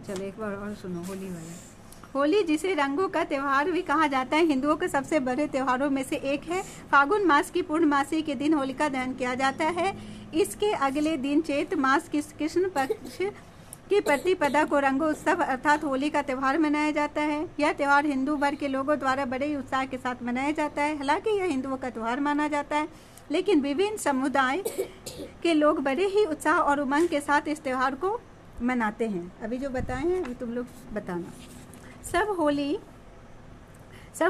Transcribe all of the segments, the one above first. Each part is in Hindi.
चलो एक बार और सुनो होली वाला। होली, जिसे रंगों का त्यौहार भी कहा जाता है, हिंदुओं के सबसे बड़े त्योहारों में से एक है। फागुन मास की पूर्णमासी के दिन होलिका दहन किया जाता है। इसके अगले दिन चैत मास की कृष्ण पक्ष की प्रतिपदा को रंगोत्सव अर्थात होली का त्यौहार मनाया जाता है। यह त्यौहार हिंदू वर्ग के लोगों द्वारा बड़े ही उत्साह के साथ मनाया जाता है। हालांकि यह हिंदुओं का त्यौहार माना जाता है, लेकिन विभिन्न समुदाय के लोग बड़े ही उत्साह और उमंग के साथ इस त्यौहार को मनाते हैं। अभी जो बताए हैं अभी तुम लोग बताना। सब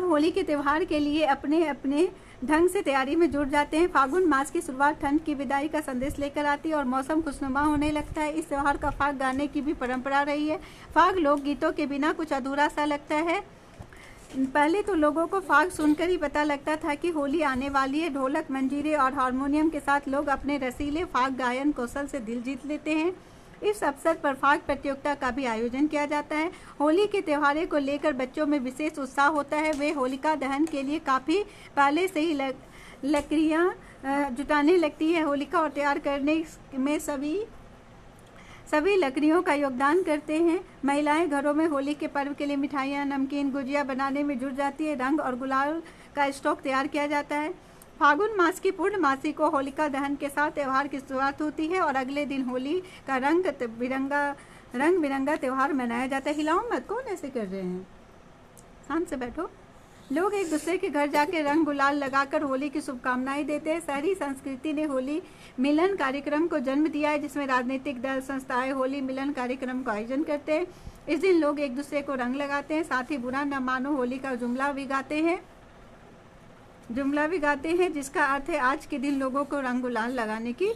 होली के त्यौहार के लिए अपने अपने ढंग से तैयारी में जुट जाते हैं। फागुन मास की शुरुआत ठंड की विदाई का संदेश लेकर आती है और मौसम खुशनुमा होने लगता है। इस त्यौहार का फाग गाने की भी परंपरा रही है। फाग लोक गीतों के बिना कुछ अधूरा सा लगता है। पहले तो लोगों को फाग सुनकर ही पता लगता था कि होली आने वाली है। ढोलक, मंजीरे और हारमोनियम के साथ लोग अपने रसीले फाग गायन कौशल से दिल जीत लेते हैं। इस अवसर पर फाग प्रतियोगिता का भी आयोजन किया जाता है। होली के त्योहार को लेकर बच्चों में विशेष उत्साह होता है। वे होलिका दहन के लिए काफ़ी पहले से ही लकड़ियाँ जुटाने लगती है। होलिका और तैयार करने में सभी लकड़ियों का योगदान करते हैं। महिलाएं घरों में होली के पर्व के लिए मिठाइयाँ, नमकीन, गुजिया बनाने में जुट जाती है। रंग और गुलाल का स्टॉक तैयार किया जाता है। फागुन मास की पूर्णमासी को होलिका दहन के साथ त्यौहार की शुरुआत होती है और अगले दिन होली का रंग बिरंगा त्यौहार मनाया जाता है। हिलाओ मत, कौन ऐसे कर रहे हैं, शांत से बैठो। लोग एक दूसरे के घर जाकर रंग गुलाल लगाकर होली की शुभकामनाएं देते हैं। शहरी संस्कृति ने होली मिलन कार्यक्रम को जन्म दिया है, जिसमें राजनीतिक दल, संस्थाएं होली मिलन कार्यक्रम का आयोजन करते हैं। इस दिन लोग एक दूसरे को रंग लगाते हैं, साथ ही बुरा न मानो होली का जुमला भी गाते हैं, जिसका अर्थ है आज के दिन लोगों को रंग गुलाल लगाने की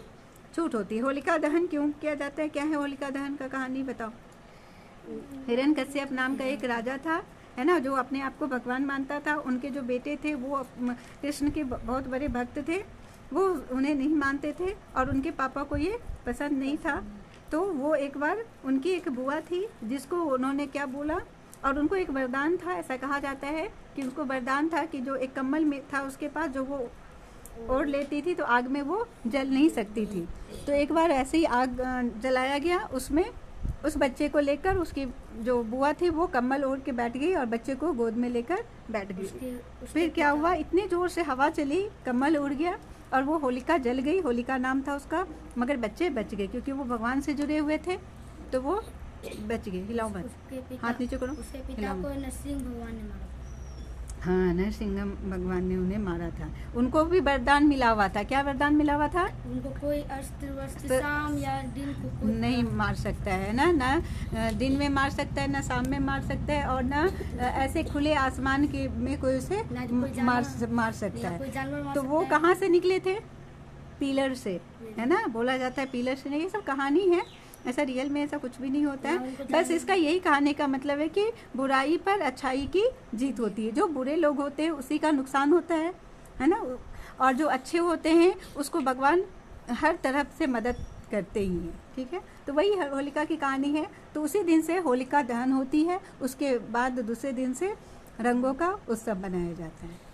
छूट होती है। होलिका दहन क्यों किया जाता है, क्या है होलिका दहन का कहानी बताओ। हिरण्यकश्यप नाम का एक राजा था, है ना, जो अपने आप को भगवान मानता था। उनके जो बेटे थे वो कृष्ण के बहुत बड़े भक्त थे। वो उन्हें नहीं मानते थे और उनके पापा को ये पसंद नहीं था। तो वो एक बार, उनकी एक बुआ थी जिसको उन्होंने क्या बोला, और उनको एक वरदान था। ऐसा कहा जाता है कि उनको वरदान था कि जो एक कम्बल में था उसके पास, जो वो ओढ़ लेती थी तो आग में वो जल नहीं सकती थी। तो एक बार ऐसे ही आग जलाया गया, उसमें उस बच्चे को लेकर उसकी जो बुआ थी वो कम्बल ओढ़ के बैठ गई और बच्चे को गोद में लेकर बैठ गई। फिर क्या हुआ, इतनी जोर से हवा चली, कम्बल उड़ गया और वो होलिका जल गई। होलिका नाम था उसका, मगर बच्चे बच गए क्योंकि वो भगवान से जुड़े हुए थे, तो वो बच गए। हिलाओ मत, हाथ नीचे करो। उसके पिता को नरसिंह भगवान ने मारा। हाँ, नरसिंह भगवान ने उन्हें मारा था। उनको भी वरदान मिला हुआ था। क्या वरदान मिला हुआ था? उनको कोई अस्त्र शाम या दिन को कोई नहीं मार सकता है ना दिन में मार सकता है, ना शाम में मार सकता है, और ना ऐसे खुले आसमान के में कोई उसे मार सकता है। तो वो कहाँ से निकले थे? पिलर से, है ना, बोला जाता है पिलर से। नहीं, ये सब कहानी है, ऐसा रियल में ऐसा कुछ भी नहीं होता है। बस इसका यही कहने का मतलब है कि बुराई पर अच्छाई की जीत होती है। जो बुरे लोग होते हैं उसी का नुकसान होता है ना, और जो अच्छे होते हैं उसको भगवान हर तरफ से मदद करते ही हैं। ठीक है, तो वही होलिका की कहानी है। तो उसी दिन से होलिका दहन होती है, उसके बाद दूसरे दिन से रंगों का उत्सव मनाया जाता है।